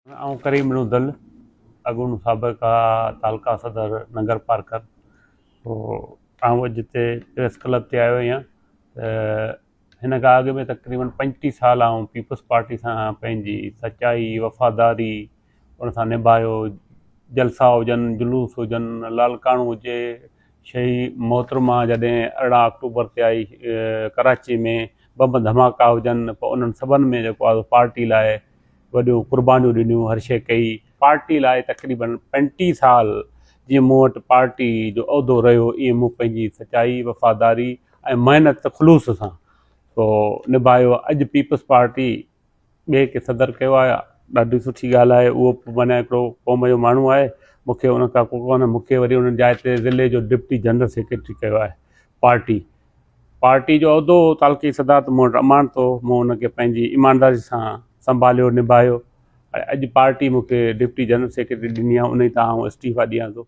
करीम नूदल अगुन साबिक़ा तालका सदर नगर पार्कर अॼु हिते प्रेस क्लब ते आयो आहियां। हिन खां अॻु में तक़रीबन 35 साल पीपल्स पार्टी सां पंहिंजी सचाई वफ़ादारी उन सां निभायो। जलसा हुजनि, जुलूस हुजनि, लालकाणो हुजे, शही मोहतरमा जॾहिं 18 अक्टूबर ते आई कराची में, बम धमाका हुजनि, पोइ उन्हनि सभिनि में जेको आहे पार्टी लाइ वॾियूं कुर्बानियूं ॾिनियूं, हर शइ कई पार्टी लाइ। तक़रीबन 35 साल जीअं मूं वटि पार्टी जो उहिदो रहियो, ईअं मूं पंहिंजी सचाई वफ़ादारी ऐं महिनत ख़ुलूस सां पोइ निभायो। अॼु पीपल्स पार्टी ॿिए खे सदर कयो आहे, ॾाढी सुठी ॻाल्हि आहे। उहो माना हिकिड़ो क़ौम जो माण्हू आहे, मूंखे उन खां को कोन्हे, मूंखे वरी उन जाइ ते ज़िले जो डिप्टी जनरल सेक्रेटरी कयो आहे। पार्टी जो उहिदो तालकी सदारत मूं वटि अमानतो, मूं उनखे पंहिंजी ईमानदारी सां संभालियो, निभायो। ऐं अॼु पार्टी मूंखे डिप्टी जनरल सेक्रेटरी ॾिनी आहे, उन तां इस्तीफ़ा ॾियां थो।